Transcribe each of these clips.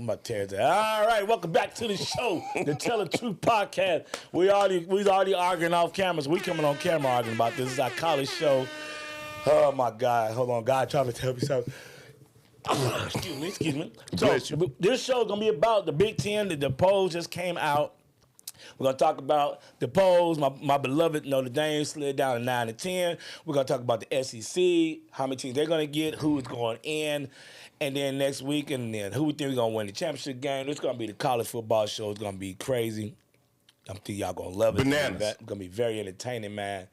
I'm about to tear that. All right, welcome back to the show, the Tell the Truth podcast. We was already arguing off cameras. We coming on camera arguing about this. This is our college show. Oh my God! Hold on, God, trying to tell me something. Excuse me. So this show is gonna be about the Big Ten. The polls just came out. We're going to talk about the polls. My beloved Notre Dame slid down to 9 and 10. We're going to talk about the SEC, how many teams they're going to get, who's going in, and then next week, and then who we think we're going to win the championship game. It's going to be the college football show. It's going to be crazy. I think y'all going to love it. Bananas. It's going to be very entertaining, man.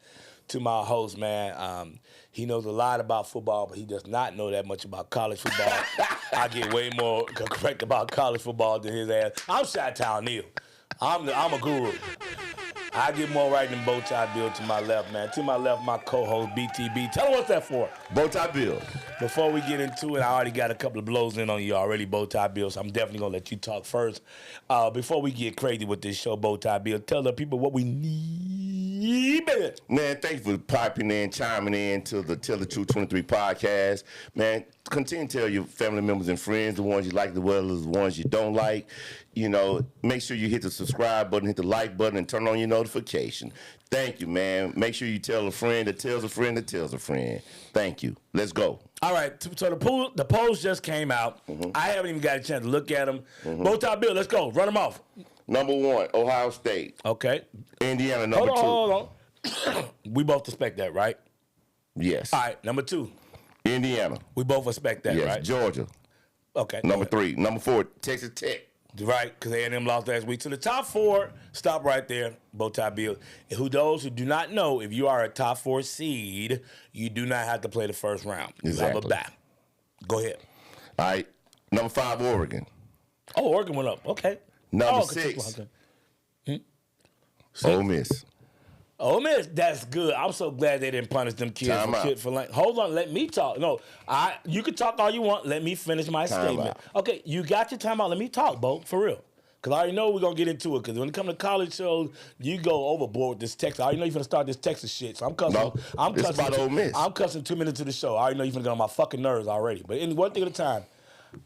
To my host, man, he knows a lot about football, but he does not know that much about college football. I get way more correct about college football than his ass. I'm Chi-Town Neil. I'm a guru. I get more right than Bowtie Bill to my left, man. To my left, my co-host, BTB. Tell him what's that for. Bowtie Bill. Before we get into it, I already got a couple of blows in on you already, Bowtie Bill, so I'm definitely going to let you talk first. Before we get crazy with this show, Bowtie Bill, tell the people what we need, baby. Man, thanks for piping in, chiming in to the Tell the Truth 23 podcast. Man, continue to tell your family members and friends, the ones you like, the ones you don't like. You know, make sure you hit the subscribe button, hit the like button, and turn on your notification. Thank you, man. Make sure you tell a friend that tells a friend that tells a friend. Thank you. Let's go. All right, so the polls just came out. I haven't even got a chance to look at them. Bowtie Bill, let's go. Run them off. Number 1, Ohio State. Okay. Indiana, number 2. Hold on. We both expect that, right? Yes. All right, number 2. Indiana. We both expect that, yes. right? Georgia. Okay. Number 3. Number 4, Texas Tech. Right, because A&M lost last week. So the top 4, stop right there, Bowtie Bill. And those who do not know, if you are a top 4 seed, you do not have to play the first round. Exactly. You have a bye. Go ahead. All right. Number 5, Oregon. Oh, Oregon went up. Okay. Number 6, Ole Miss. Ole Miss, that's good. I'm so glad they didn't punish them kids for like. Hold on, let me talk. No, you can talk all you want. Let me finish my statement. Okay, you got your time out. Let me talk, Bo, for real. Because I already know we're going to get into it. Because when it comes to college shows, you go overboard with this Texas. I already know you're going to start this Texas shit. So I'm cussing. No, it's about Ole Miss. I'm cussing 2 minutes to the show. I already know you're going to get on my fucking nerves already. But in one thing at a time,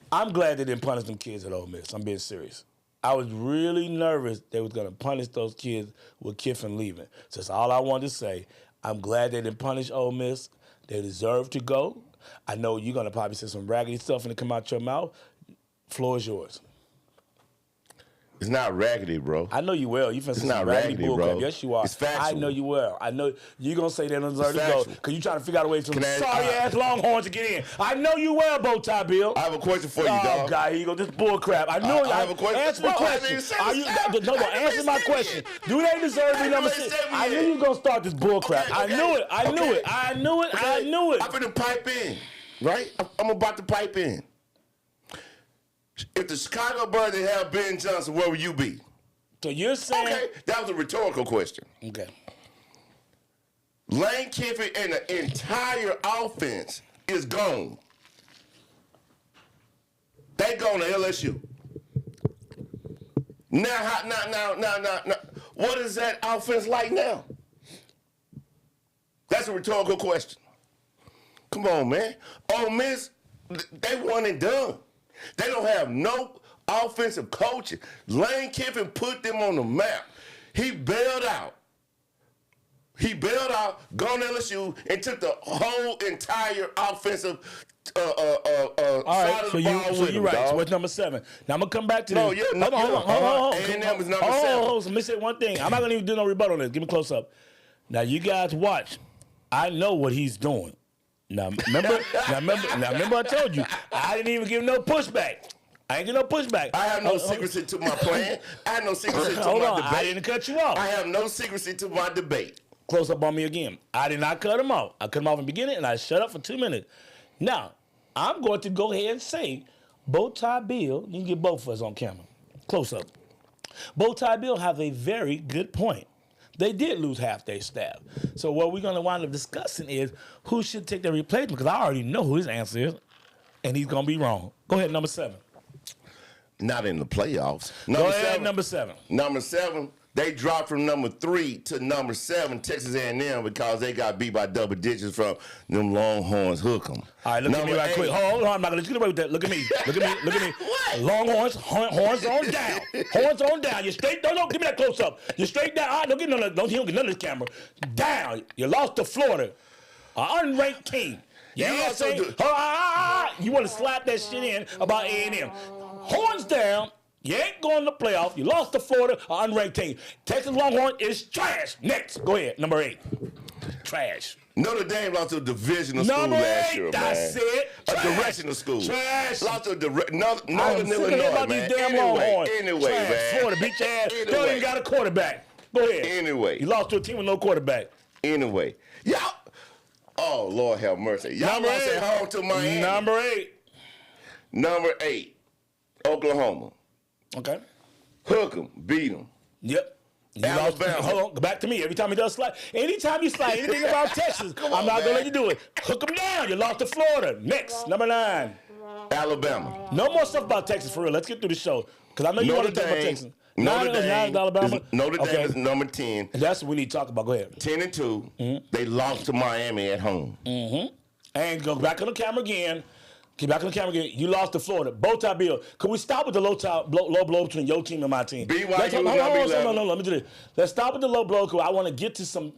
I'm glad they didn't punish them kids at Ole Miss. I'm being serious. I was really nervous they was going to punish those kids with Kiffin leaving. So that's all I wanted to say. I'm glad they didn't punish Ole Miss. They deserve to go. I know you're going to probably say some raggedy stuff and it come out your mouth. Floor is yours. It's not raggedy, bro. I know you will. You finna say not some raggedy raggedy, bull bro. crap. Yes, you are. It's factual. I know you will. I know you're going to say they don't deserve to go because you're trying to figure out a way for some sorry-ass Longhorns to get in. I know you will, Bowtie Bill. I have a question for you, dog. dog. God, here you go. This bull crap. I know. I have a question. Answer the question. Answer my question. Do they deserve to be number 6? I knew you were going to start this bull crap. I knew it. I knew it. I knew it. I'm going to pipe in, right? I'm about to pipe in. If the Chicago Bears didn't have Ben Johnson, where would you be? So you're saying... Okay, that was a rhetorical question. Okay. Lane Kiffin and the entire offense is gone. They gone to LSU. Now, what is that offense like now? That's a rhetorical question. Come on, man. Ole Miss, they one and done. They don't have no offensive coaching. Lane Kiffin put them on the map. He bailed out. Gone to LSU, and took the whole entire offensive side of the ball with him, you're right. dog. So what's number 7? Now, I'm going to come back to No, this. yeah, Hold on. A&M is number 7. Hold on. Let me say one thing. I'm not going to even do no rebuttal on this. Give me close up. Now, you guys watch. I know what he's doing. Now, remember I told you, I didn't even give no pushback. I ain't get no pushback. I have no secrecy to my plan. I have no secrecy to my debate. I didn't cut you off. I have no secrecy to my debate. Close up on me again. I did not cut him off. I cut him off in the beginning, and I shut up for 2 minutes. Now, I'm going to go ahead and say, Bowtie Bill, you can get both of us on camera. Close up. Bowtie Bill have a very good point. They did lose half their staff. So what we're going to wind up discussing is who should take their replacement, because I already know who his answer is, and he's going to be wrong. Go ahead, number 7. Not in the playoffs. Go ahead, number 7. Number 7. They dropped from number 3 to number 7, Texas A&M, because they got beat by double digits from them Longhorns. Hook 'em. All right, look at me right quick. Hold on, I'm not gonna get away with that. Look at me. Look at me. What? Longhorns, horns on down. Horns on down. You straight. Don't give me that close up. You straight down. All right, don't get none of this camera. Down. You lost to Florida, an unranked team. You want to slap that shit in about A&M. Horns down. You ain't going to the playoff. You lost to Florida, an unranked team. Texas Longhorn is trash. Next. Go ahead. Number 8. Trash. Notre Dame lost to a divisional school last year, man. That's it. A directional school. Trash. Lost to Northern Illinois, about man. These damn Longhorns. Anyway, trash. man. Florida beat your ass. They don't even got a quarterback. Go ahead. Anyway. You lost to a team with no quarterback. Anyway. Y'all. Oh, Lord have mercy. Y'all lost at home to Miami. Number 8. Number 8. Oklahoma. Okay. Hook 'em. Beat 'em. Yep. You Alabama. Lost, hold on, go back to me. Every time he does slide, anytime you slide anything about Texas, I'm not going to let you do it. Hook them down. You lost to Florida. Next, number 9. Alabama. No more stuff about Texas for real. Let's get through the show. Because I know you want to talk about Texas. Notre Dame Alabama. Notre Dame is number 10. And that's what we need to talk about. Go ahead. 10-2. Mm-hmm. They lost to Miami at home. Mm-hmm. And go back on the camera again. Get back on the camera again. You lost to Florida. Bow tie bill. Could we stop with the low blow between your team and my team? BYU No. Let me do this. Let's stop with the low blow because I want to get to some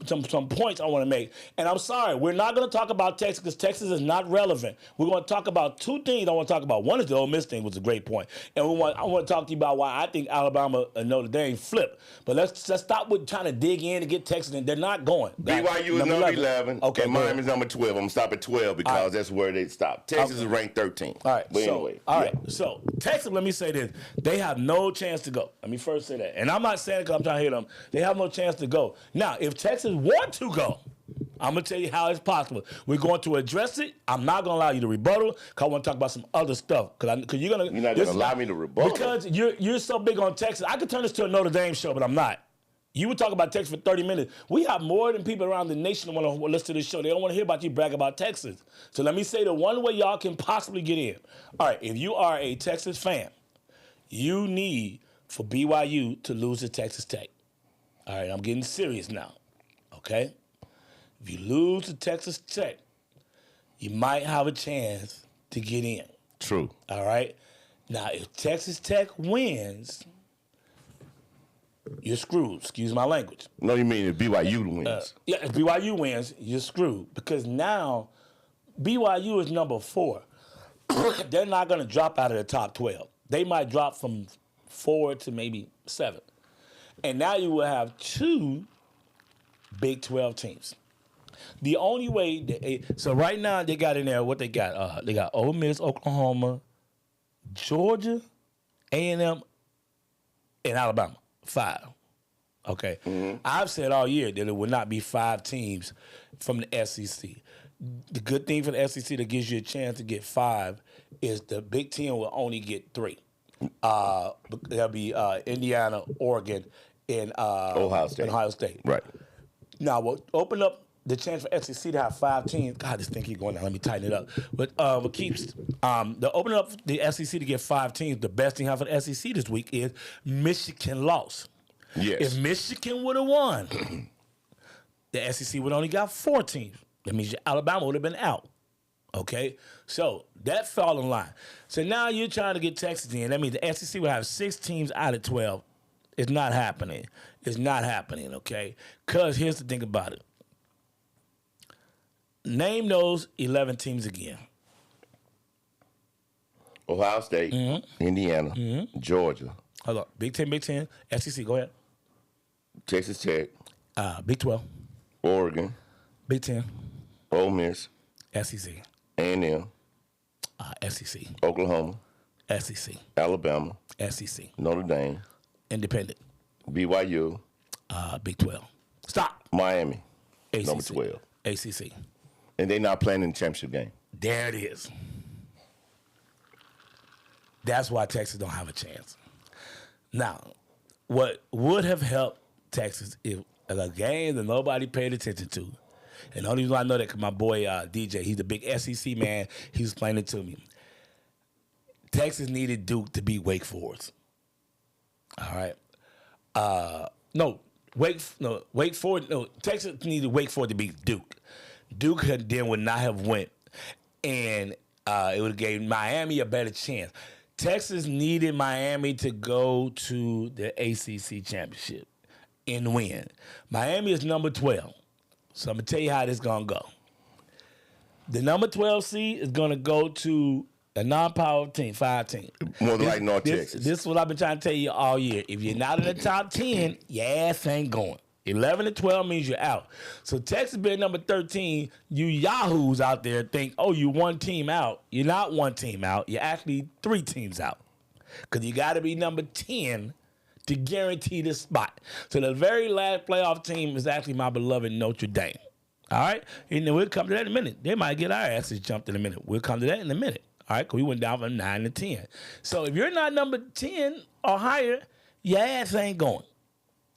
points I want to make. And I'm sorry, we're not going to talk about Texas because Texas is not relevant. We're going to talk about 2 things I want to talk about. One is the Ole Miss thing, was a great point. And I want to talk to you about why I think Alabama and Notre Dame flip. But let's stop with trying to dig in to get Texas, and they're not going. BYU is number 11. Okay, and Miami's number 12. I'm going to stop at 12 because that's where they stop. Texas is ranked 13. All right. But anyway. So Texas, let me say this. They have no chance to go. Let me first say that. And I'm not saying it because I'm trying to hit them. They have no chance to go. Now, if Texas want to go, I'm going to tell you how it's possible. We're going to address it. I'm not going to allow you to rebuttal because I want to talk about some other stuff. You're not going to allow me to rebuttal? Because you're so big on Texas. I could turn this to a Notre Dame show, but I'm not. You would talk about Texas for 30 minutes. We have more than people around the nation want to listen to this show. They don't want to hear about you brag about Texas. So let me say the one way y'all can possibly get in. All right, if you are a Texas fan, you need for BYU to lose to Texas Tech. All right, I'm getting serious now, okay? If you lose to Texas Tech, you might have a chance to get in. True. All right? Now, if Texas Tech wins, you're screwed. Excuse my language. No, you mean if BYU wins. If BYU wins, you're screwed. Because now BYU is number 4. They're not going to drop out of the top 12. They might drop from 4 to maybe 7. And now you will have 2 Big 12 teams. The only way so right now they got in there what they got. They got Ole Miss, Oklahoma, Georgia, A&M, and Alabama. 5. Okay. Mm-hmm. I've said all year that it would not be 5 teams from the SEC. The good thing for the SEC that gives you a chance to get 5 is the Big Ten will only get 3. There'll be Indiana, Oregon, and Ohio State. Right. Now, we'll open up the chance for SEC to have 5 teams. God, this thing keep going down. Let me tighten it up. But what keeps the opening up the SEC to get 5 teams, the best thing for the SEC this week is Michigan lost. Yes. If Michigan would have won, the SEC would only got 4 teams. That means Alabama would have been out. Okay? So that fell in line. So now you're trying to get Texas in. That means the SEC will have 6 teams out of 12. It's not happening. It's not happening, okay? Because here's the thing about it. Name those 11 teams again. Ohio State, Indiana, Georgia. Hold on. Big Ten, SEC, go ahead. Texas Tech. Big 12. Oregon. Big Ten. Ole Miss. SEC. A&M. SEC. Oklahoma. SEC. Alabama. SEC. Notre Dame. Independent. BYU. Big 12. Stop. Miami. ACC. Number 12. ACC. And they're not playing in the championship game. There it is. That's why Texas don't have a chance. Now, what would have helped Texas if a game that nobody paid attention to, and the only reason I know that because my boy DJ, he's a big SEC man, he was explaining it to me. Texas needed Duke to beat Wake Forest. All right. Wake Forest. No, Texas needed Wake Forest to beat Duke. Duke then would not have went, and it would have gave Miami a better chance. Texas needed Miami to go to the ACC championship and win. Miami is number 12, so I'm gonna tell you how this gonna go. The number 12 seed is gonna go to a non-power team, 5 team. More than like North Texas. This is what I've been trying to tell you all year. If you're not in the top 10, your ass ain't going. 11 to 12 means you're out. So Texas being number 13, you yahoos out there think, oh, you one team out. You're not one team out. You're actually 3 teams out. Because you got to be number 10 to guarantee this spot. So the very last playoff team is actually my beloved Notre Dame. All right? And then we'll come to that in a minute. They might get our asses jumped in a minute. We'll come to that in a minute. All right? Because we went down from 9 to 10. So if you're not number 10 or higher, your ass ain't going.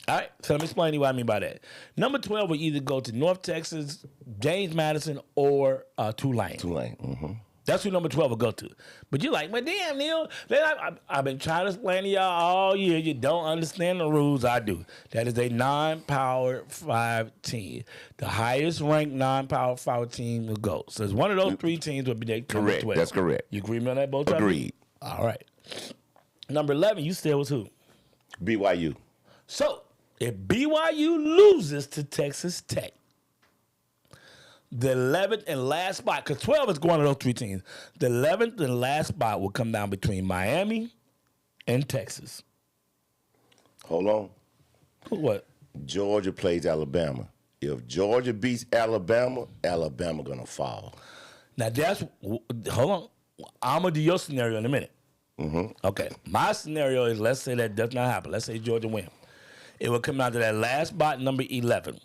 All right, so let me explain to you what I mean by that. Number 12 will either go to North Texas, James Madison, or Tulane. Tulane. That's who number 12 will go to. But you're like, well, damn, Neil. I've been trying to explain to y'all all year. You don't understand the rules. I do. That is a non-power 5 team. The highest ranked non-power 5 team will go. So it's one of those 3 teams will be their correct. 12. That's correct. You agree on that, both? Agreed. All right. Number 11, you still was who? BYU. So, if BYU loses to Texas Tech, the 11th and last spot, because 12 is going to those 3 teams, the 11th and last spot will come down between Miami and Texas. Hold on. What? Georgia plays Alabama. If Georgia beats Alabama, Alabama going to fall. Now, hold on. I'm going to do your scenario in a minute. Okay. My scenario is, let's say that does not happen. Let's say Georgia wins. It will come down to that last spot, number 11.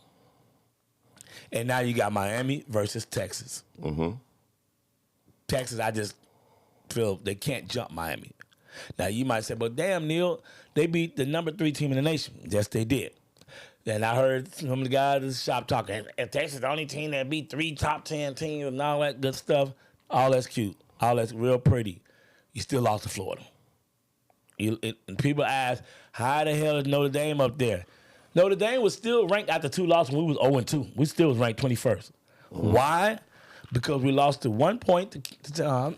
And now you got Miami versus Texas. Texas, I just feel they can't jump Miami. Now, you might say, but damn, Neil, they beat the number 3 team in the nation. Yes, they did. Then I heard some of the guys at the shop talking, if Texas is the only team that beat 3 top 10 teams and all that good stuff, all that's cute. All that's real pretty. You still lost to Florida. And people ask, how the hell is Notre Dame up there? Notre Dame was still ranked after 2 losses when we was 0-2. We still was ranked 21st. Why? Because we lost to 1 point to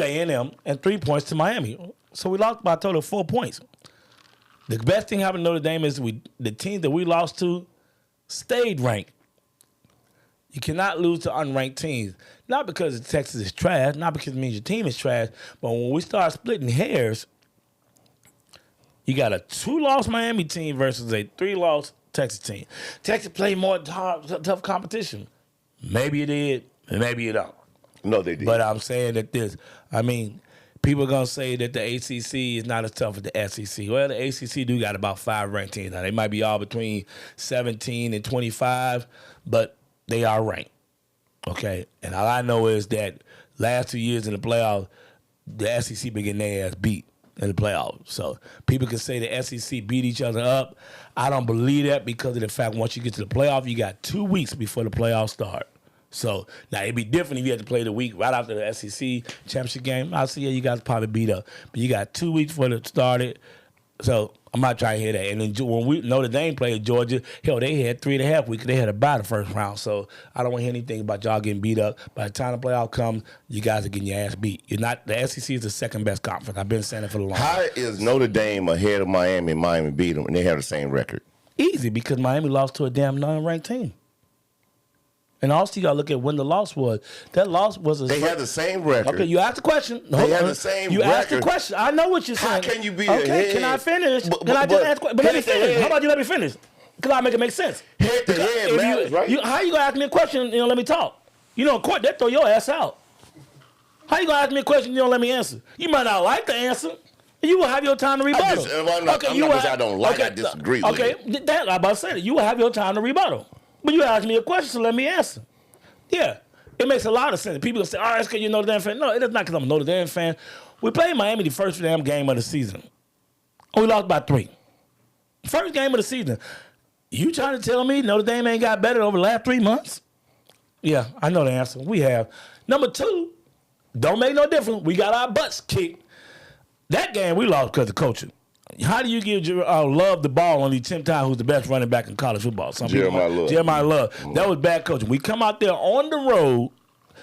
A&M and 3 points to Miami. So we lost by a total of 4 points. The best thing happened to Notre Dame is the teams that we lost to stayed ranked. You cannot lose to unranked teams. Not because Texas is trash, not because it means your team is trash, but when we start splitting hairs, you got a 2-loss Miami team versus a 3-loss Texas team. Texas played more tough competition. Maybe you did, and maybe you don't. No, they did. But I'm saying that people are going to say that the ACC is not as tough as the SEC. Well, the ACC do got about 5 ranked teams. Now, they might be all between 17 and 25, but they are ranked. Okay? And all I know is that last 2 years in the playoffs, the SEC been getting their ass beat in the playoffs. So people can say the SEC beat each other up. I don't believe that because of the fact once you get to the playoff, you got 2 weeks before the playoffs start. So now it'd be different if you had to play the week right after the SEC championship game. I'll see you guys probably beat up. But you got 2 weeks before it started. So I'm not trying to hear that. And then when Notre Dame played Georgia, hell, they had 3.5 weeks. They had a bye the first round. So I don't want to hear anything about y'all getting beat up. By the time the playoff comes, you guys are getting your ass beat. You're not. The SEC is the second best conference. I've been saying it for the long time. How is Notre Dame ahead of Miami and Miami beat them and they have the same record? Easy, because Miami lost to a damn non-ranked team. And also, you got to look at when the loss was. That loss was They had the same record. Okay, you asked the question. They had the same record. You asked the question. I know what you're saying. How can you be okay, ahead? can I finish? Can I just ask? But let me finish. How about you let me finish? Because I'll make it make sense. Head to head matters, right? How you going to ask me a question and you don't let me talk? You know, in court, they throw your ass out. How you going to ask me a question and you don't let me answer? You might not like the answer. You will have your time to rebuttal. I'm not going to say I don't like it. I disagree with it. Okay, I'm about to say that. You will have your time to rebuttal. But you ask me a question, so let me answer. Yeah, it makes a lot of sense. People say, that's because you're a Notre Dame fan. No, it's not because I'm a Notre Dame fan. We played Miami the first damn game of the season. We lost by 3. First game of the season. You trying to tell me Notre Dame ain't got better over the last 3 months? Yeah, I know the answer. We have. Number 2, Don't make no difference. We got our butts kicked. That game we lost because of coaching. How do you give Love the ball on these 10 times who's the best running back in college football? Jeremiah Love. That was bad coaching. We come out there on the road,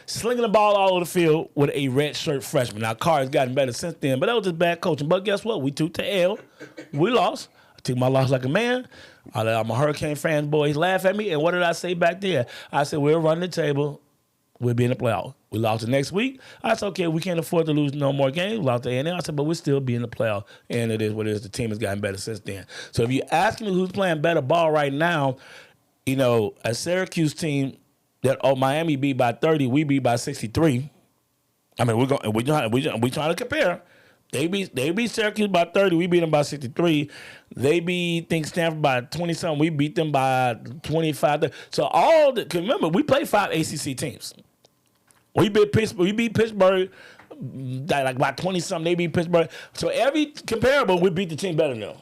slinging the ball all over the field with a red shirt freshman. Now, Carr has gotten better since then, but that was just bad coaching. But guess what? We took the L. We lost. I took my loss like a man. I'm a Hurricane fan, boys laugh at me. And what did I say back there? I said, we'll run the table. We'll be in the playoff. We lost the next week. I said, okay, we can't afford to lose no more games. We lost the A&M. I said, but we'll still be in the playoff. And it is what it is. The team has gotten better since then. So if you ask me who's playing better ball right now, a Syracuse team that Miami beat by 30, we beat by 63. I mean, we're trying to compare. They beat Syracuse by 30. We beat them by 63. They beat Stanford by 20-something. We beat them by 25. So remember, we played 5 ACC teams. We beat Pittsburgh like by 20-something. They beat Pittsburgh. So every comparable, we beat the team better than them.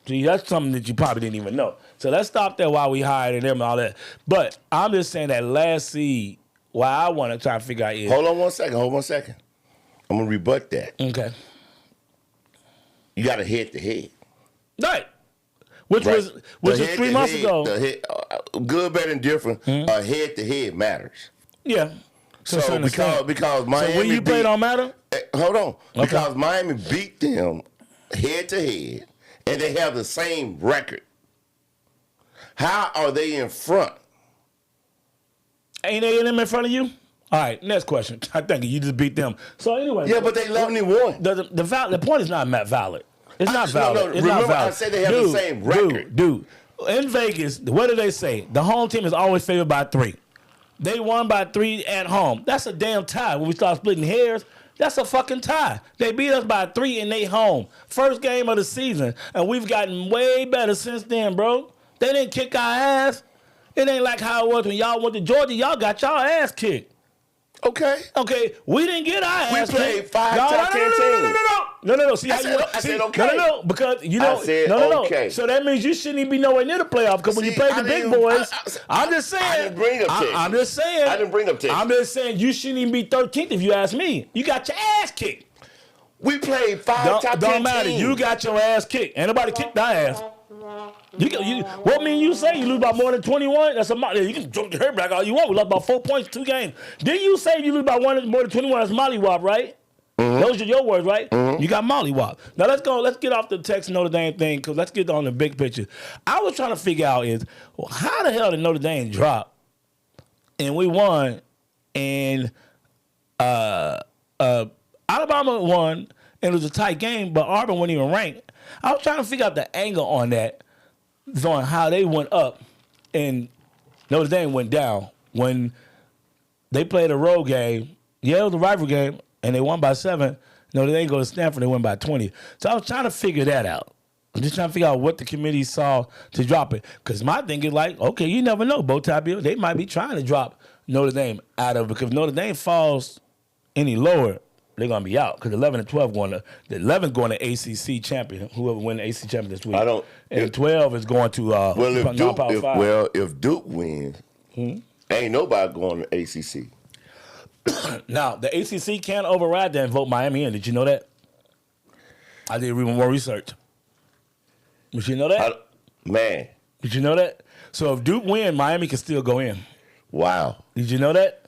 See, that's something that you probably didn't even know. So let's stop there while we hired them and all that. But I'm just saying that last seed, what I want to try to figure out is... Hold on one second. I'm going to rebut that. Okay. You got a head-to-head. Right. Which was 3 months ago. Good, better, and different. A head-to-head matters. Yeah. So because Miami... So when you play don't matter? Hold on. Okay. Because Miami beat them head-to-head, and they have the same record. How are they in front? Ain't they in front of you? All right, next question. I think you just beat them. So anyway. Yeah, but they 11-1. The point is not valid. It's not valid. No, it's remember not valid. I said they have the same record. Dude, in Vegas, what do they say? The home team is always favored by 3. They won by 3 at home. That's a damn tie. When we start splitting hairs, that's a fucking tie. They beat us by 3 in their home. First game of the season, and we've gotten way better since then, bro. They didn't kick our ass. It ain't like how it was when y'all went to Georgia. Y'all got y'all ass kicked. Okay, we didn't get our ass kicked. We played 5 top 10 teams. No. See, I said okay. No, because I said okay. So that means you shouldn't even be nowhere near the playoff. Because when you play the big boys, I'm just saying. I didn't bring up Texas. I'm just saying. I didn't bring up Texas. I'm just saying you shouldn't even be 13th if you ask me. You got your ass kicked. We played 5 top 10 teams. Don't matter. You got your ass kicked. Ain't nobody kicked our ass. What mean you say you lose by more than 21? That's you can joke your hair back all you want. We lost by 4 points, 2 games. Didn't you say you lose by more than 21? That's mollywop, right? Mm-hmm. Those are your words, right? Mm-hmm. You got mollywop. Now let's go. Let's get off the Texas Notre Dame thing because let's get on the big picture. I was trying to figure out how the hell did Notre Dame drop and we won and Alabama won and it was a tight game, but Auburn wasn't even ranked. I was trying to figure out the angle on that. On how they went up and Notre Dame went down when they played a road game. Yeah, it was a rival game, and they won by 7. Notre Dame go to Stanford, they won by 20. So I was trying to figure that out. I'm just trying to figure out what the committee saw to drop it. Because my thing is like, okay, you never know, Bowtie Bill. They might be trying to drop Notre Dame out of it. Because if Notre Dame falls any lower, they're going to be out because 11 and 12 going to – the 11 going to ACC champion, whoever win the ACC champion this week. And 12 is going to if Duke wins, ain't nobody going to ACC. Now, the ACC can't override that and vote Miami in. Did you know that? I did even more research. Did you know that? Man. Did you know that? So if Duke win, Miami can still go in. Wow. Did you know that?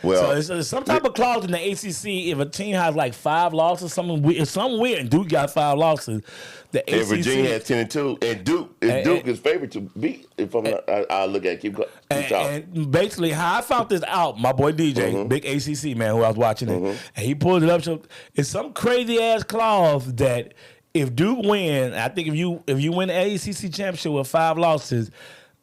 Well, so it's some type of clause in the ACC. If a team has like 5 losses, something weird, and Duke got 5 losses, the ACC. And Virginia has 10-2, and Duke is favored to beat. If I look at it, keep talking. And basically, how I found this out, my boy DJ, big ACC man, who I was watching it, and he pulled it up. So it's some crazy ass clause that if Duke win, I think if you win the ACC championship with 5 losses.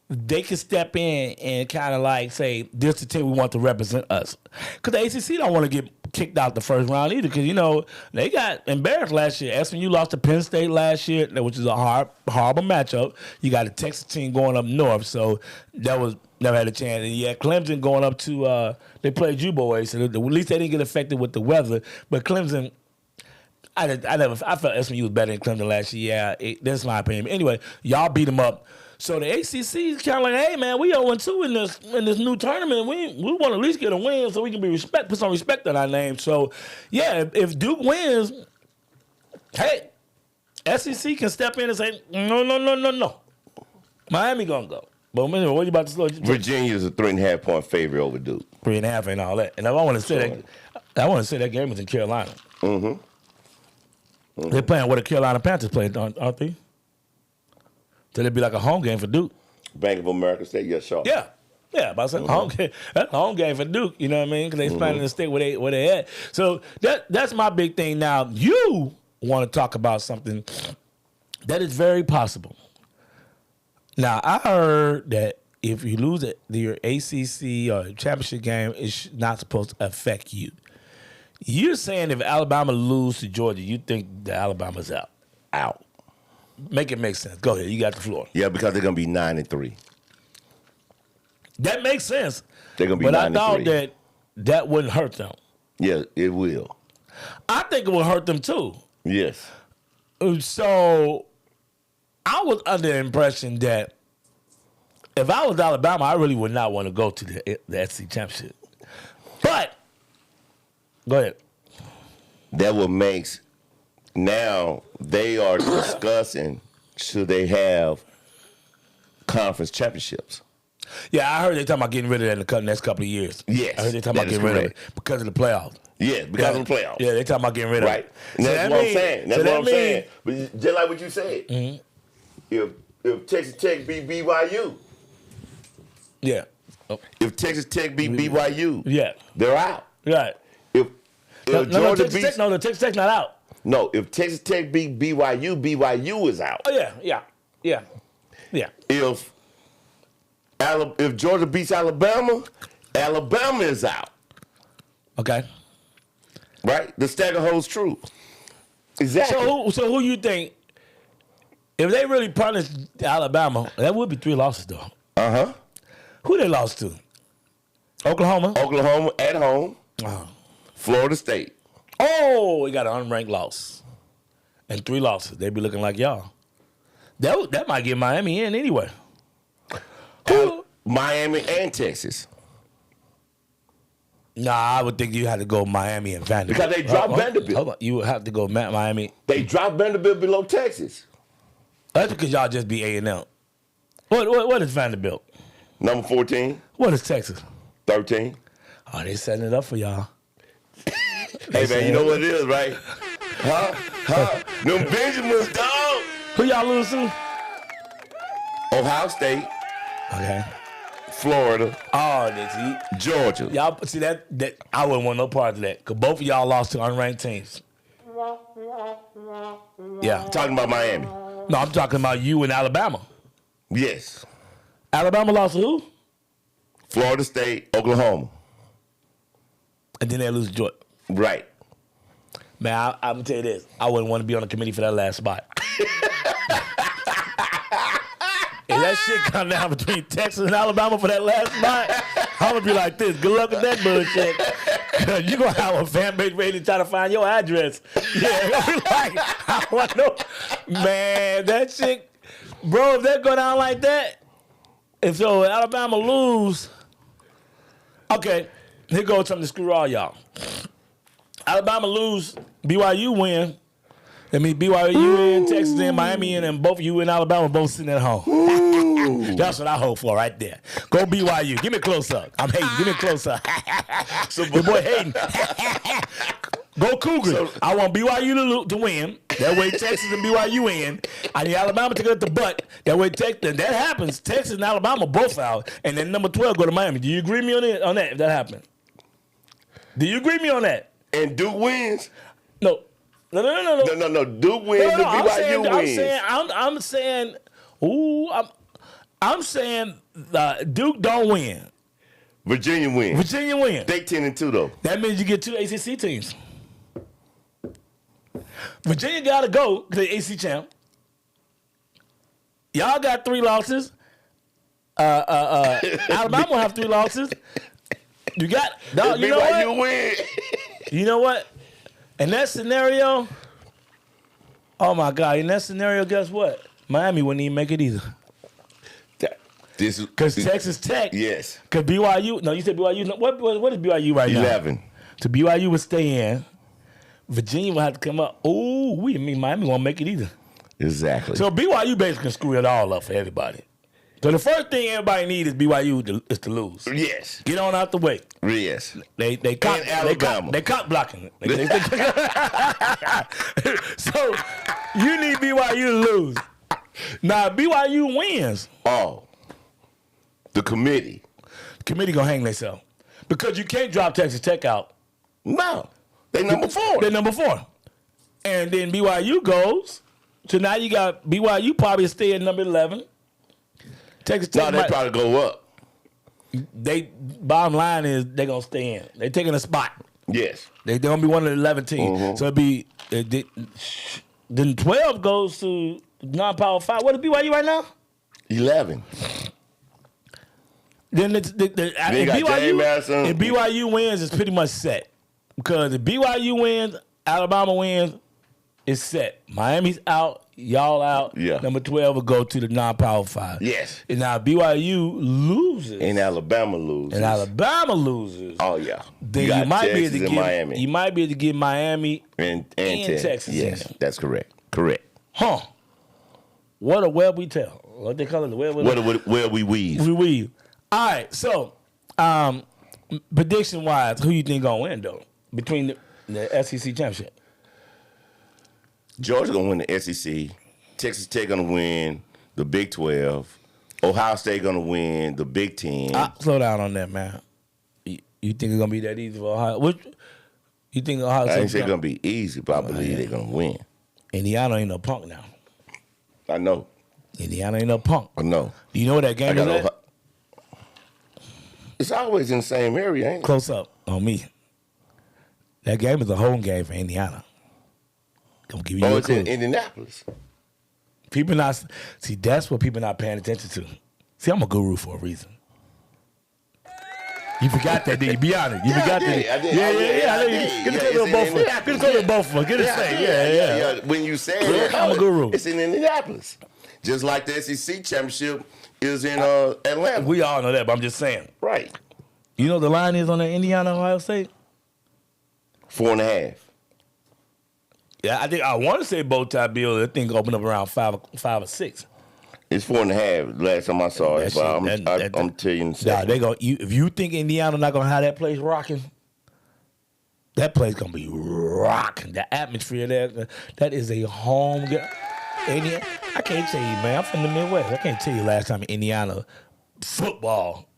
They can step in and kind of like say, this is the team we want to represent us. Because the ACC don't want to get kicked out the first round either. Because, they got embarrassed last year. SMU lost to Penn State last year, which is a horrible matchup. You got a Texas team going up north, so that was never had a chance. And yeah, Clemson going up to, they played U-Boys, so at least they didn't get affected with the weather. But Clemson, I felt SMU was better than Clemson last year. Yeah, that's my opinion. Anyway, y'all beat them up. So the ACC is kind of like, hey man, we 0-2 in this new tournament. We want to at least get a win so we can put some respect on our name. So yeah, if Duke wins, hey, SEC can step in and say no. Miami gonna go. But anyway, what you about to slow? Virginia is a 3.5-point favorite over Duke. 3.5 and all that. And I want to say that game was in Carolina. Mm-hmm. They're playing where the Carolina Panthers played, aren't they? So it'd be like a home game for Duke. Bank of America State, yeah, sure. Yeah. But I said that's a home game for Duke, you know what I mean? Because they're planning to stay where they at. So that's my big thing. Now, you want to talk about something that is very possible. Now, I heard that if you lose your ACC or championship game, it's not supposed to affect you. You're saying if Alabama lose to Georgia, you think that Alabama's out? Out. Make it make sense. Go ahead. You got the floor. Yeah, because they're going to be 9-3. That makes sense. They're going to be 9-3. But I thought that wouldn't hurt them. Yeah, it will. I think it will hurt them too. Yes. So I was under the impression that if I was Alabama, I really would not want to go to the SEC championship. But go ahead. That what makes now they are discussing should they have conference championships. Yeah, I heard they talking about getting rid of that in the next couple of years. Yes, I heard they talking about getting rid of it because of the playoffs. Yeah, because of the playoffs. Yeah, they talking about getting rid of it. Right. And that's what I'm saying. That's what I'm saying. But just like what you said, if Texas Tech beat BYU, yeah. If Texas Tech beat BYU, yeah, they're out. Right. If Georgia beats the Texas Tech's not out. No, if Texas Tech beat BYU, BYU is out. Oh yeah. If Georgia beats Alabama, Alabama is out. Okay. Right? The stagger holds true. Exactly. So who you think, if they really punish Alabama, that would be 3 losses though. Uh-huh. Who they lost to? Oklahoma at home. Uh-huh. Florida State. Oh, we got an unranked loss. And 3 losses. They be looking like y'all. That might get Miami in anyway. Miami and Texas. Nah, I would think you had to go Miami and Vanderbilt. Because they dropped Vanderbilt. Hold on. You would have to go Miami. They dropped Vanderbilt below Texas. That's because y'all just be A&M. What is Vanderbilt? Number 14. What is Texas? 13. Oh, they setting it up for y'all. Hey, man, you know what it is, right? Huh? Them Benjamins, dog. Who y'all lose to? Ohio State. Okay. Florida. Oh, Georgia. Y'all see that I wouldn't want no part of that because both of y'all lost to unranked teams. Yeah. Talking about Miami. No, I'm talking about you and Alabama. Yes. Alabama lost to who? Florida State, Oklahoma. And then they lose to Georgia. Right. Man, I'm going to tell you this. I wouldn't want to be on the committee for that last spot. If that shit come down between Texas and Alabama for that last spot, I'm going to be like this. Good luck with that bullshit. Because you're going to have a fan base ready to try to find your address. Yeah, going to be like, I want to know. Man, that shit. Bro, if that go down like that, if so Alabama lose, okay, here goes something to screw all y'all. Alabama lose, BYU win. That means BYU in, Texas in, Miami in, and both you and Alabama both sitting at home. That's what I hope for right there. Go BYU. Give me a close-up. I'm hating. Give me a close-up. So your boy hating. Go Cougars. I want BYU to win. That way Texas and BYU in. I need Alabama to get the butt. That way that happens. Texas and Alabama both out. And then number 12 go to Miami. Do you agree with me on that if that happened? Do you agree with me on that? And Duke wins? No. No. Duke wins. No, BYU wins. I'm saying Duke don't win. Virginia wins. Virginia wins. They 10-2 though. That means you get 2 ACC teams. Virginia got to go to the AC champ. Y'all got 3 losses. Alabama will have 3 losses. You got, dog, you know what? Win. You know what? In that scenario, Oh my God! In that scenario, guess what? Miami wouldn't even make it either. Because Texas Tech. Yes. Because BYU. No, you said BYU. No, what is BYU right now? 11. So BYU would stay in. Virginia would have to come up. Oh, Miami won't make it either. Exactly. So BYU basically screw it all up for everybody. So the first thing everybody needs is BYU is to lose. Yes. Get on out the way. Yes. They Alabama. They caught blocking it. So you need BYU to lose. Now BYU wins. Oh. The committee. The committee gonna hang themselves. Because you can't drop Texas Tech out. No. They number 4. They're number 4. And then BYU goes. So now you got BYU probably stay at number 11. Texas Tech. No, they probably go up. Bottom line is they're gonna stay in. They're taking a spot. Yes. They're gonna be one of the 11 teams. So then 12 goes to non-power 5. What is BYU right now? 11. Then if BYU wins, it's pretty much set. Because if BYU wins, Alabama wins, it's set. Miami's out, y'all out. Yeah. Number 12 will go to the non-power 5. Yes. And now BYU loses. And Alabama loses. Oh yeah. Then you might Texas be able to get Miami. You might be able to get Miami and Texas. Yes, that's correct. Correct. Huh. What a web we tell. What they call it? The web we weave. We weave. All right, so prediction-wise, who you think gonna win though between the SEC championship? Georgia gonna win the SEC. Texas Tech gonna win the Big 12. Ohio State gonna win the Big 10. Slow down on that, man. You think it's gonna be that easy for Ohio? What you think Ohio State? I ain't say it's gonna be easy, but I believe they're gonna win. Indiana ain't no punk now. I know. Indiana ain't no punk. I know. Do you know what that game is at? It's always in the same area, ain't it? Close up on me. That game is a home game for Indiana. Gonna give you it's in Indianapolis. People not see. That's what people not paying attention to. See, I'm a guru for a reason. You forgot that, did you? Be honest. You forgot that. I did. Get the credit to both of us. Get the credit to both of us. Get it straight. Yeah. When you say it, I'm a guru. It's in Indianapolis. Just like the SEC championship is in Atlanta. We all know that, but I'm just saying. Right. You know what the line is on the Indiana Ohio State? 4.5. Yeah, I want to say bow tie bill. That thing opened up around 5 or 6. It's 4.5. Last time I saw it, but I'm telling you. Nah, if you think Indiana not gonna have that place rocking, that place gonna be rocking. The atmosphere there, that is a home game. Indiana, I can't tell you, man. I'm from the Midwest. I can't tell you last time Indiana football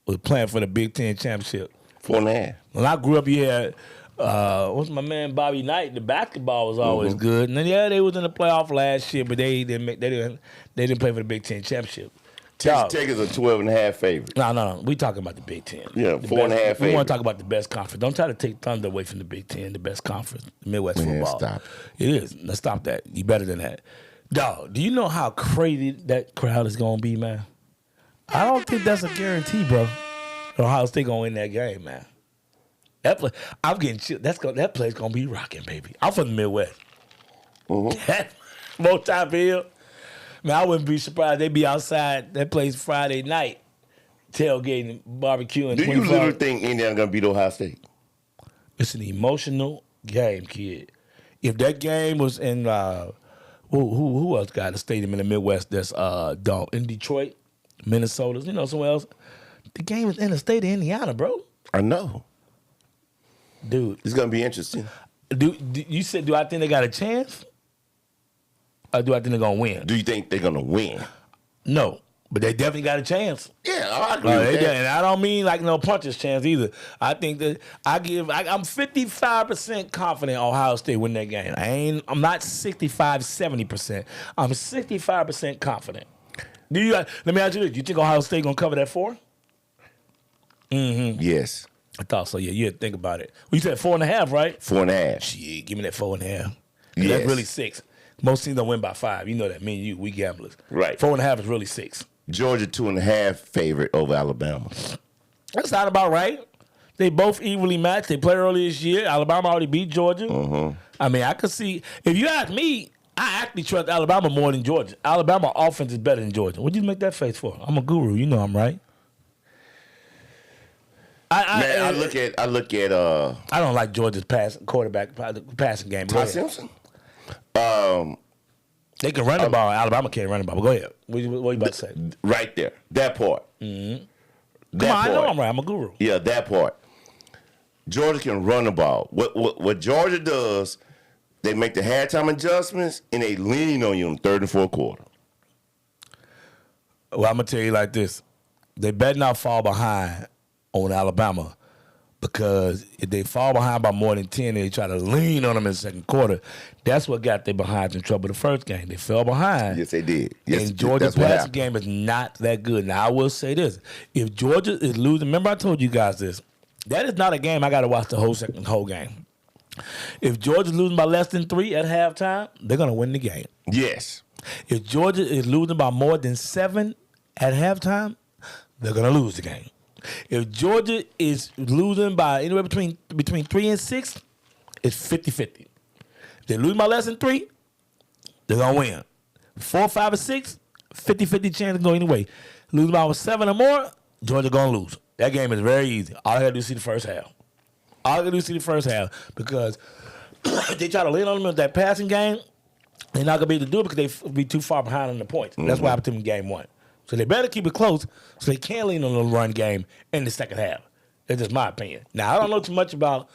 was playing for the Big Ten championship. 4.5. When I grew up, you had what's my man Bobby Knight? The basketball was always good, and then they was in the playoff last year, but they didn't play for the Big Ten championship. Texas Tech is a 12.5 favorite. No. We talking about the Big Ten. Yeah, 4.5 favorite. We want to talk about the best conference. Don't try to take thunder away from the Big Ten, the best conference, the Midwest football. Stop. It is. Let's stop that. You better than that. Dog, do you know how crazy that crowd is going to be, man? I don't think that's a guarantee, bro. Ohio State going to win that game, man. I'm getting chill. That place going to be rocking, baby. I'm from the Midwest. That multi-bill. Man, I wouldn't be surprised. They be outside that place Friday night, tailgating, barbecuing. Do you literally think Indiana going to beat Ohio State? It's an emotional game, kid. If that game was in, who else got a stadium in the Midwest that's in Detroit, Minnesota, somewhere else? The game is in the state of Indiana, bro. I know. Dude. It's going to be interesting. You said, do I think they got a chance? Or do I think they're going to win? Do you think they're going to win? No, but they definitely got a chance. Yeah, I agree with that. And I don't mean like no puncher's chance either. I think that I'm 55% confident Ohio State win that game. I'm not 65, 70%. I'm 65% confident. Let me ask you this. You think Ohio State going to cover that 4? Mm-hmm. Yes. I thought so. Yeah, you had to think about it. Well, you said 4.5, right? 4.5. Shit, give me that 4.5. Yes. That's really 6. Most teams don't win by 5. You know that. Me and you, we gamblers. Right. 4.5 is really 6. Georgia 2.5 favorite over Alabama. That's not about right. They both evenly matched. They played earlier this year. Alabama already beat Georgia. I mean, I could see. If you ask me, I actually trust Alabama more than Georgia. Alabama offense is better than Georgia. What'd you make that face for? I'm a guru. You know I'm right. I look at. I don't like Georgia's passing game. Ty Simpson. They can run the ball. Alabama can't run the ball. But go ahead. What you about to say? Right there. That part. Mm-hmm. Come on, I know I'm right. I'm a guru. Yeah, that part. Georgia can run the ball. What Georgia does, they make the halftime adjustments and they lean on you in the third and fourth quarter. Well, I'm gonna tell you like this: they better not fall behind on Alabama, because if they fall behind by more than 10, they try to lean on them in the second quarter. That's what got their behinds in trouble the first game. They fell behind. Yes, they did. Yes, and Georgia's passing game is not that good. Now, I will say this. If Georgia is losing, remember I told you guys this. That is not a game I got to watch the whole game. If Georgia's losing by less than 3 at halftime, they're going to win the game. Yes. If Georgia is losing by more than 7 at halftime, they're going to lose the game. If Georgia is losing by anywhere between 3 and 6, it's 50-50. If they lose by less than 3, they're going to win. 4, 5, or 6, 50-50 chance to go anyway. Lose by 7 or more, Georgia going to lose. That game is very easy. All I got to do is see the first half. Because they try to lean on them in that passing game, they're not going to be able to do it because they be too far behind on the points. Mm-hmm. That's what happened to them in game 1. So they better keep it close so they can lean on the run game in the second half. That's just my opinion. Now, I don't know too much about,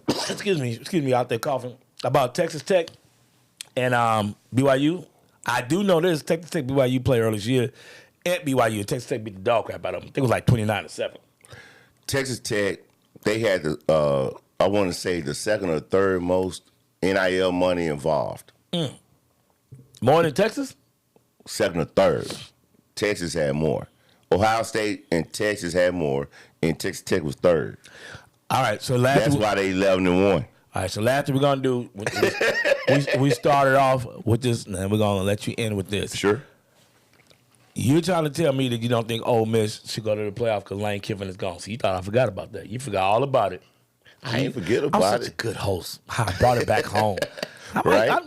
excuse me, out there coughing, about Texas Tech and BYU. I do know this. Texas Tech BYU played earlier this year at BYU. Texas Tech beat the dog crap out of them. I think it was like 29-7. Texas Tech, they had I want to say the second or third most NIL money involved. More than Texas? Second or third. Texas had more. Ohio State and Texas had more, and Texas Tech was third. All right, so that's why they 11-1. All right, so last thing we're gonna do, we started off with this, and we're gonna let you end with this. Sure. You're trying to tell me that you don't think Ole Miss should go to the playoff because Lane Kiffin is gone. So you thought I forgot about that. You forgot all about it. I ain't forget about it. I'm such a good host. I brought it back home. I might have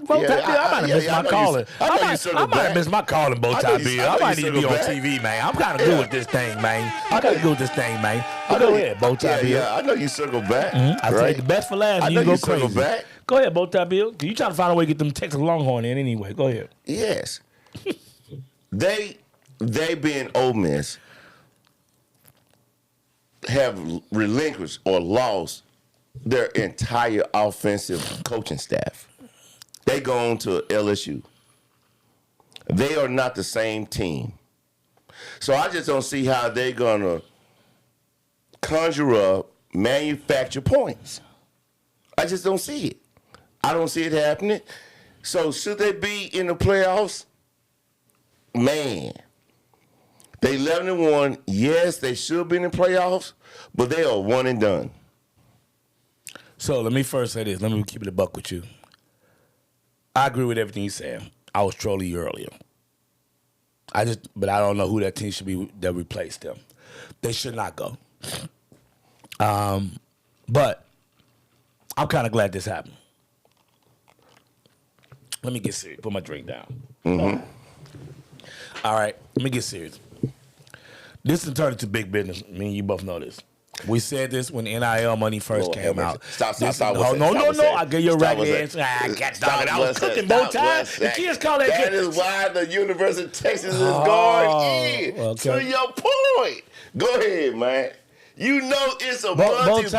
missed my calling. I might have missed my calling, Bowtie Bill. I might need to be on TV, man. I'm kind of good with this thing, man. I got to go with this thing, man. Go ahead, Bowtie Bill. Yeah, I know you circle back. I say the best for last. I know you you go crazy. Circle back. Go ahead, Bowtie Bill. You trying to find a way to get them Texas Longhorn in anyway. Go ahead. Yes. They being Ole Miss have relinquished or lost their entire offensive coaching staff. They go on to LSU. They are not the same team. So I just don't see how they're going to conjure up, manufacture points. I just don't see it. I don't see it happening. So should they be in the playoffs? Man. They 11-1. Yes, they should be in the playoffs, but they are one and done. So let me first say this. Let me keep it a buck with you. I agree with everything you said. I was trolling you earlier. But I don't know who that team should be that replaced them. They should not go. But I'm kind of glad this happened. Let me get serious. Put my drink down. Mm-hmm. All right. Let me get serious. This is turning to big business. Me and you both know this. We said this when NIL money first came out. Stop. No. I gave you a ragged answer. I was cooking both times. The kids call that. That is why the University of Texas is going in. To your point. Go ahead, man. You know it's a multi-billion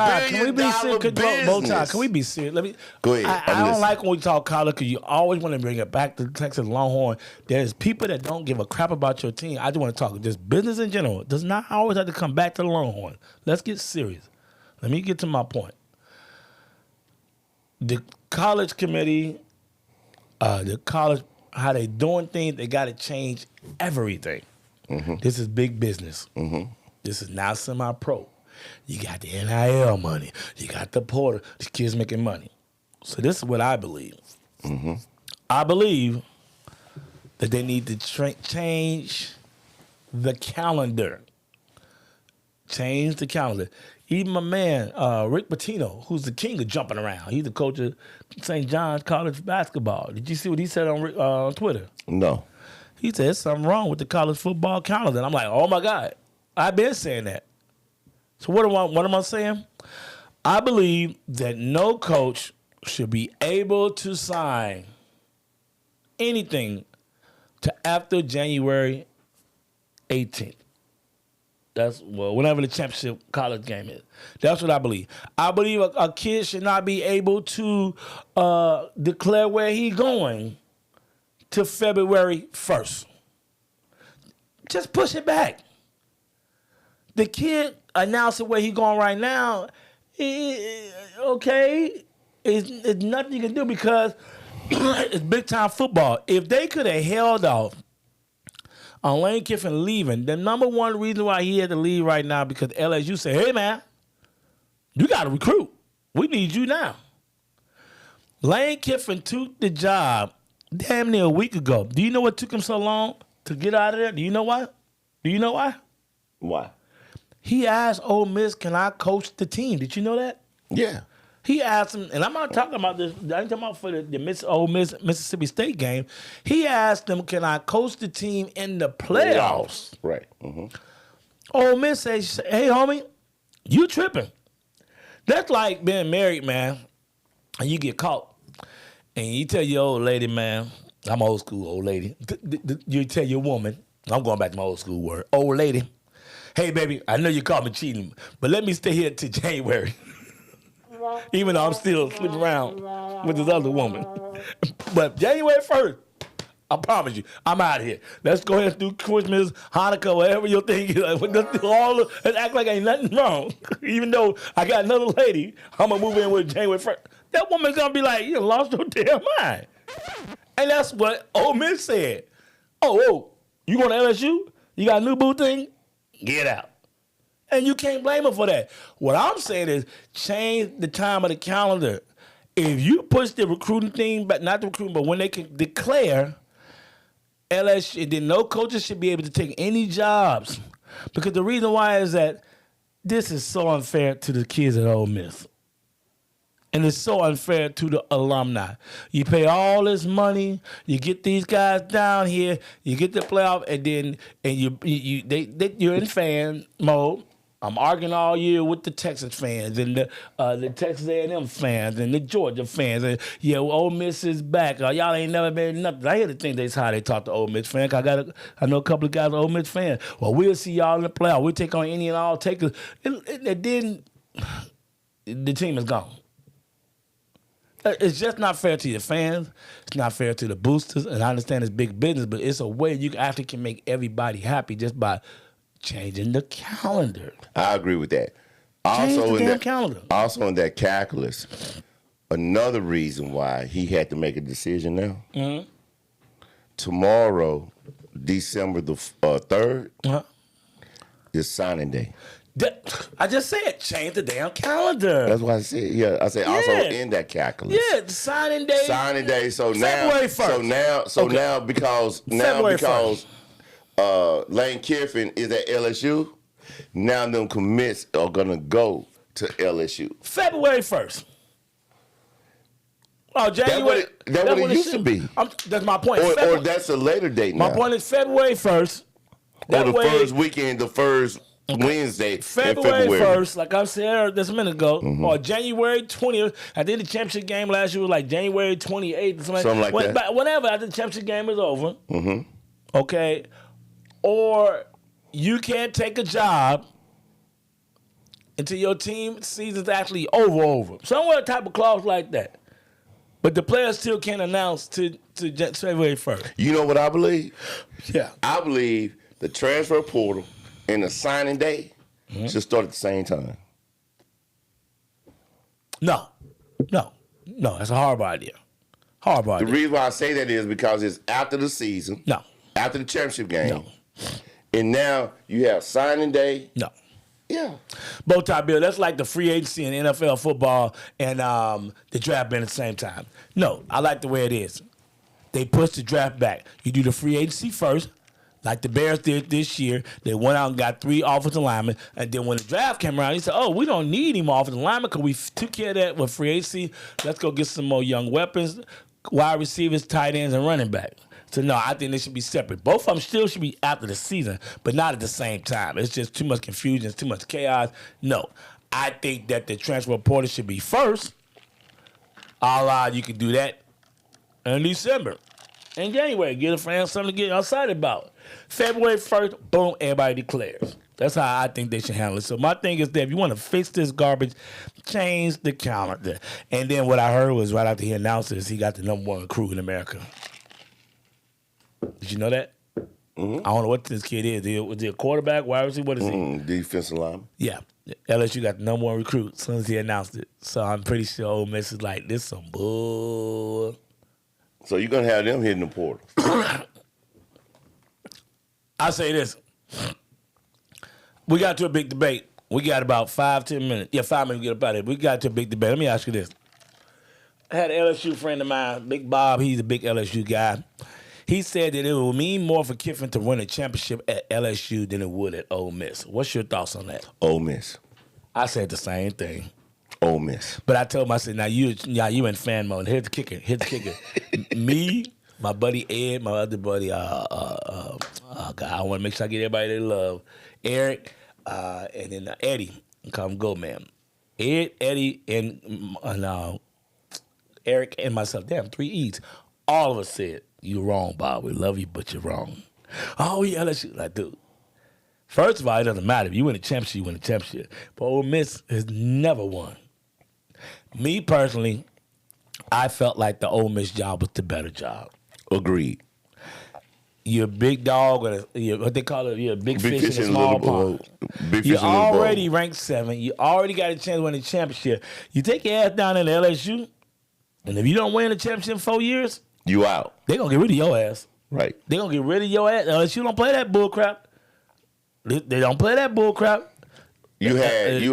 dollar business. Can we be serious? Let me go ahead. I don't like when we talk college because you always want to bring it back to the Texas Longhorn. There's people that don't give a crap about your team. I just want to talk just business in general. It does not always have to come back to the Longhorn. Let's get serious. Let me get to my point. The college committee, how they doing things, they got to change everything. Mm-hmm. This is big business. Mm-hmm. This is not semi-pro. You got the NIL money. You got the portal. The kids making money. So this is what I believe. Mm-hmm. I believe that they need to change the calendar. Change the calendar. Even my man, Rick Pitino, who's the king of jumping around. He's the coach of St. John's College basketball. Did you see what he said on Twitter? No. He said, there's something wrong with the college football calendar. And I'm like, oh, my God. I've been saying that. So what am I saying? I believe that no coach should be able to sign anything to after January 18th. Whenever the championship college game is. That's what I believe. I believe a kid should not be able to declare where he's going to February 1st. Just push it back. The kid announcing where he's going right now, okay, it's nothing you can do because it's big-time football. If they could have held off on Lane Kiffin leaving, the number one reason why he had to leave right now because LSU said, hey, man, you got to recruit. We need you now. Lane Kiffin took the job damn near a week ago. Do you know what took him so long to get out of there? Do you know why? Why? He asked Ole Miss, can I coach the team? Did you know that? Yeah. He asked him, and I'm not talking about this, I'm talking about for the Ole Miss Mississippi State game. He asked them, can I coach the team in the playoffs? Right. Mm-hmm. Ole Miss says, hey, homie, you tripping. That's like being married, man, and you get caught. And you tell your old lady, man, I'm old school, old lady. You tell your woman, I'm going back to my old school word, old lady, hey, baby, I know you caught me cheating, but let me stay here till January. Even though I'm still sleeping around with this other woman. But January 1st, I promise you, I'm out of here. Let's go ahead and do Christmas, Hanukkah, whatever your thing is. Let's do let's act like ain't nothing wrong. Even though I got another lady, I'm going to move in with January 1st. That woman's going to be like, you lost your damn mind. And that's what Ole Miss said. Oh, you going to LSU? You got a new boo thing? Get out. And you can't blame her for that. What I'm saying is change the time of the calendar. If you push the recruiting thing, but not the recruiting, but when they can declare LSU, then no coaches should be able to take any jobs. Because the reason why is that this is so unfair to the kids at Ole Miss. And it's so unfair to the alumni. You pay all this money, you get these guys down here, you get the playoff, you're in fan mode. I'm arguing all year with the Texas fans and the Texas A&M fans and the Georgia fans. And yeah, Ole Miss is back. Y'all ain't never been nothing. I hear the thing that's how they talk to Ole Miss fans. I know a couple of guys are Ole Miss fans. Well, we'll see y'all in the playoff. We'll take on any and all takers. And then the team is gone. It's just not fair to your fans. It's not fair to the boosters. And I understand it's big business, but it's a way you actually can make everybody happy just by changing the calendar. I agree with that. Also in that calendar. Also in that calculus, another reason why he had to make a decision now. Mm-hmm. Tomorrow, December the 3rd, is signing day. I just said change the damn calendar. That's what I said. Yeah, I said also in that calculus. Yeah, the signing day. Signing day. So February 1st. So now because Lane Kiffin is at LSU, now them commits are gonna go to LSU. February 1st. Oh, January. That's what it used to be. That's my point. Or that's a later date now. My point is February 1st. Or the first weekend, the first Wednesday in February 1st, like I said just a minute ago, or January 20th. I did the championship game last year was like January 28th or something like that. But whenever after the championship game is over, okay, or you can't take a job until your team season's actually over. Somewhere type of clause like that. But the players still can't announce to February 1st. You know what I believe? Yeah. I believe the transfer portal and the signing day should start at the same time. No, that's a horrible idea. The reason why I say that is because it's after the season. No. After the championship game. No. And now you have signing day. No. Yeah. Bow tie bill, that's like the free agency in NFL football and the draft being at the same time. No, I like the way it is. They push the draft back. You do the free agency first, like the Bears did this year. They went out and got 3 offensive linemen, and then when the draft came around, he said, "Oh, we don't need any more offensive linemen because we took care of that with free agency. Let's go get some more young weapons, wide receivers, tight ends, and running back." So no, I think they should be separate. Both of them still should be after the season, but not at the same time. It's just too much confusion, it's too much chaos. No, I think that the transfer portal should be first. You can do that in December. In January, get a fan something to get excited about. February 1st, boom, everybody declares. That's how I think they should handle it. So my thing is that if you want to fix this garbage, change the calendar. And then what I heard was right after he announced this, he got the #1 recruit in America. Did you know that? Mm-hmm. I don't know what this kid is. Was he a quarterback? Wide receiver? What is he? Defensive lineman. Yeah. LSU got the #1 recruit as soon as he announced it. So I'm pretty sure Ole Miss is like, this some bull. So you're going to have them hitting the portal. I say this. We got to a big debate. We got about 5-10 minutes. Yeah, 5 minutes to get up out of it. We got to a big debate. Let me ask you this. I had an LSU friend of mine, Big Bob. He's a big LSU guy. He said that it would mean more for Kiffin to win a championship at LSU than it would at Ole Miss. What's your thoughts on that? Ole Miss. I said the same thing. Ole Miss. But I told him, I said, now you in fan mode. Here's the kicker. Me, my buddy Ed, my other buddy, God, I want to make sure I get everybody they love. Eric, and then Eddie. Call him Go Man. Ed, Eddie, and Eric and myself. Damn, 3 E's. All of us said, "You're wrong, Bob. We love you, but you're wrong." Oh, yeah, LSU. Like, dude. First of all, it doesn't matter. If you win a championship, you win a championship. But Ole Miss has never won. Me personally, I felt like the Ole Miss job was the better job. Agreed. You're a big dog, or what they call it, you're a big fish in a small pond. You're already ranked 7. You already got a chance to win a championship. You take your ass down in the LSU, and if you don't win the championship in 4 years, you out. They're going to get rid of your ass. Right. They're going to get rid of your ass. LSU don't play that bull crap. They don't play that bull crap. You had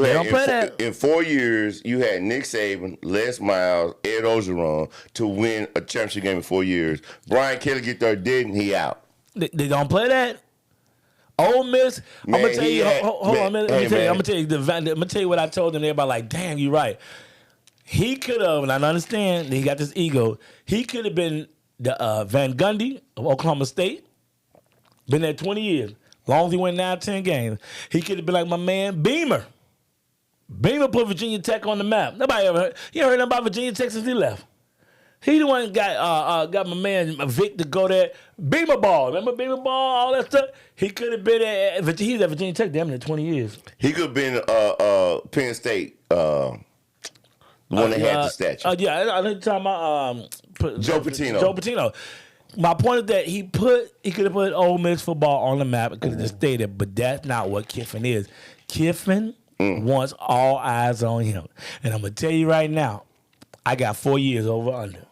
in 4 years, you had Nick Saban, Les Miles, Ed Orgeron to win a championship game in 4 years. Brian Kelly get there, didn't he out? They don't play that. Ole Miss, I'm gonna tell you. Hold on, let me tell you. I'm gonna tell you what I told them. Everybody like, damn, you're right. He could have, and I understand he got this ego. He could have been the Van Gundy of Oklahoma State. Been there 20 years. Long as he went 9-10 games. He could have been like my man Beamer. Beamer put Virginia Tech on the map. Nobody ever heard. You heard nothing about Virginia Tech since he left. He the one got my man Vic to go there. Beamer ball. Remember Beamer ball, all that stuff? He could have been at Virginia Tech damn near 20 years. He could have been Penn State, the one that had the statue. Yeah, I think talking about Joe Pitino. Joe Pitino. My point is that he could have put Ole Miss football on the map. It could have just stayed there, but that's not what Kiffin is. Kiffin wants all eyes on him. And I'm going to tell you right now, I got 4 years over under.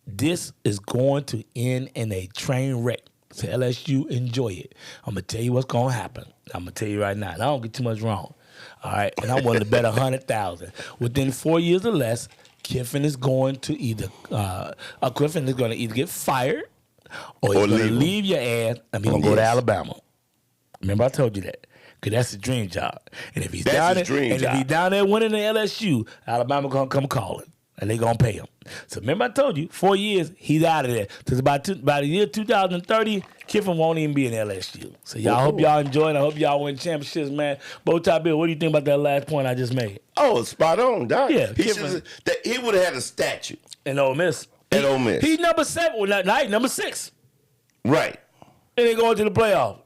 This is going to end in a train wreck. So LSU, enjoy it. I'm going to tell you what's going to happen. I'm going to tell you right now. And I don't get too much wrong. All right? And I'm willing to bet 100,000. Within 4 years or less, Kiffin is going to either get fired or he's going to leave your ass and he's going to go to Alabama. Remember I told you that. Because that's his dream job. And if he's down there winning the LSU, Alabama going to come calling. And they're going to pay him. So remember I told you, 4 years, he's out of there. Because by the year 2030, Kiffin won't even be in LSU. So y'all hope y'all enjoy it. I hope y'all win championships, man. Bowtie Bill, what do you think about that last point I just made? Oh, spot on, Doc. Yeah, he would have had a statue. In Ole Miss. Ole Miss. He's number 7. Well, not number 6. Right. And they going to the playoffs.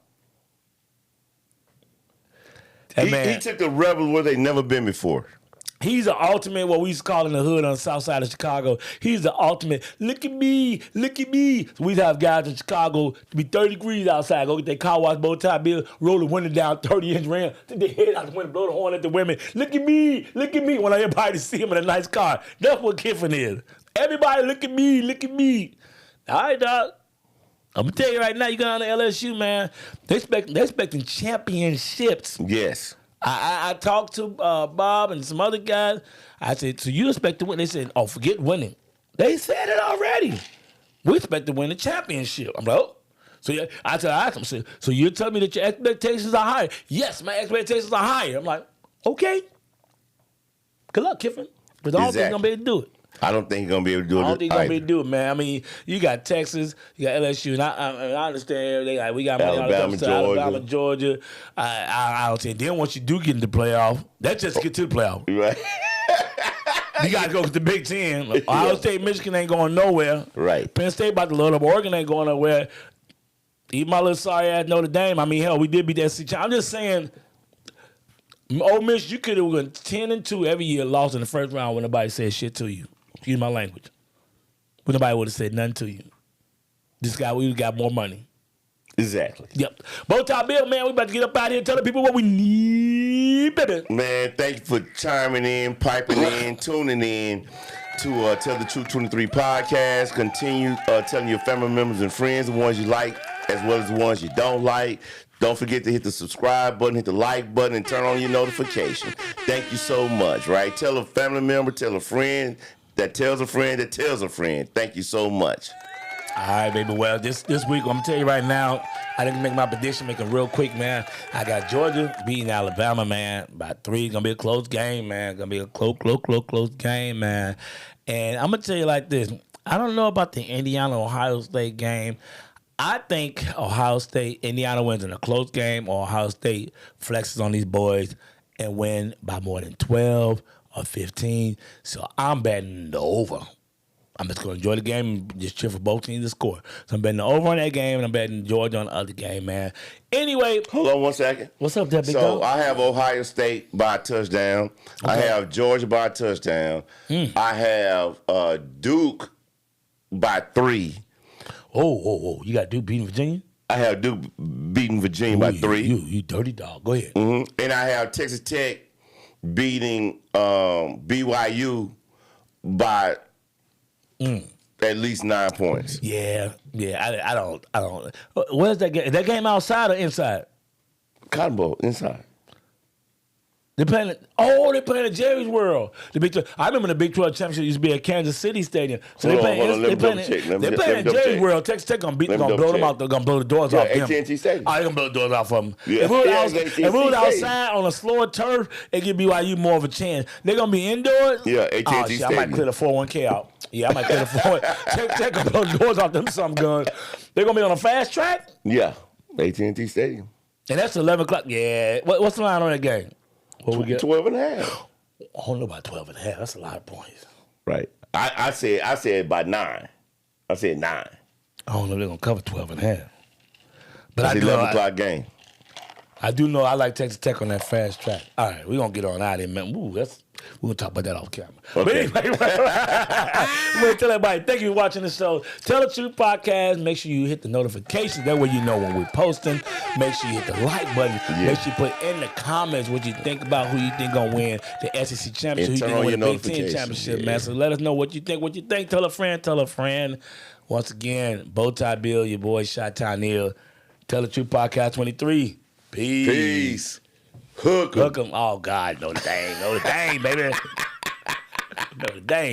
He took the Rebels where they never been before. He's the ultimate, what we used to call in the hood on the south side of Chicago. He's the ultimate, look at me, look at me. So we'd have guys in Chicago to be 30 degrees outside, go get their car wash, bow tie bill, roll the window down 30-inch ram, take their head out the window, blow the horn at the women. Look at me, when everybody see him in a nice car. That's what Kiffin is. Everybody look at me, look at me. All right, dog. I'm going to tell you right now, you go on to LSU, man, they're expecting championships. Yes. I talked to Bob and some other guys. I said, so you expect to win? They said, oh, forget winning. They said it already. We expect to win the championship. I'm like, oh. So yeah, I asked him, so you're telling me that your expectations are higher? Yes, my expectations are higher. I'm like, okay. Good luck, Kiffin. Because I don't think he's going to be able to do it. I don't think he's going to be able to do it. I don't think he's going to be able to do it, man. I mean, you got Texas, you got LSU, and I understand we got money Alabama, Georgia. I don't say. Then once you do get in the playoff, that just get to the playoff. Right. You got to go with the Big Ten. Ohio State, Michigan ain't going nowhere. Right. Penn State about to load up. Oregon ain't going nowhere. Even my little sorry ass Notre Dame. I mean, hell, we did beat the SEC. I'm just saying, Ole Miss, you could have won 10-2 every year, lost in the first round when nobody said shit to you. Excuse my language. When nobody would have said nothing to you. This guy, we got more money. Exactly. Yep. Bowtie Bill, man, we about to get up out here and tell the people what we need, baby. Man, thank you for chiming in, piping in, tuning in to Tell the Truth 23 podcast. Continue telling your family members and friends, the ones you like as well as the ones you don't like. Don't forget to hit the subscribe button, hit the like button, and turn on your notification. Thank you so much, right? Tell a family member, tell a friend that tells a friend that tells a friend. Thank you so much. All right, baby. Well, this week, I'm going to tell you right now, I didn't make my prediction, make it real quick, man. I got Georgia beating Alabama, man, by 3. Going to be a close game, man. Going to be a close game, man. And I'm going to tell you like this. I don't know about the Indiana-Ohio State game. I think Indiana wins in a close game, or Ohio State flexes on these boys and win by more than 12 or 15. So I'm betting the over. I'm just going to enjoy the game and just cheer for both teams to score. So I'm betting the over on that game, and I'm betting Georgia on the other game, man. Anyway. Hold on 1 second. What's up there, big dog? So I have Ohio State by a touchdown. Okay. I have Georgia by a touchdown. I have Duke by 3. Oh. You got Duke beating Virginia? I have Duke beating Virginia by 3. You dirty dog. Go ahead. Mm-hmm. And I have Texas Tech beating BYU by at least 9 points. Yeah. I don't. Where's that game? Is that game outside or inside? Cotton Bowl, inside. They're playing at Jerry's World. I remember the Big 12 championship used to be at Kansas City Stadium. So they're playing at Jerry's World. Texas Tech gonna blow them out. They're gonna blow the doors off them. AT&T Stadium. They're gonna blow the doors off of them. Yeah. If we was outside on a slower turf, it give BYU more of a chance. They're gonna be indoors. Yeah, AT&T Stadium. I might clear the 401k out. Yeah, I might clear the 401k. Tech gonna blow the doors off them some guns. They're gonna be on a fast track. Yeah, AT&T Stadium. And that's 11 o'clock. Yeah. What's the line on that game? What we get? 12 and a half. I don't know about 12 and a half. That's a lot of points. Right. I said by 9. I said 9. I don't know if they're going to cover 12 and a half. But that's 11 o'clock game. I do know I like Texas Tech on that fast track. All right, we're going to get on out of here, man. We're going to talk about that off camera. Okay. But anyway, we're going to tell everybody, thank you for watching the show. Tell the Truth Podcast. Make sure you hit the notifications. That way you know when we're posting. Make sure you hit the like button. Yeah. Make sure you put in the comments what you think about who you think going to win the SEC championship, who you think going to win the Big Ten championship, man. So let us know what you think. Tell a friend. Once again, Bowtie Bill, your boy, Chi-Town Neal. Tell the Truth Podcast 23. Peace. Hook 'em. Oh, God. Notre Dame, baby. Notre Dame.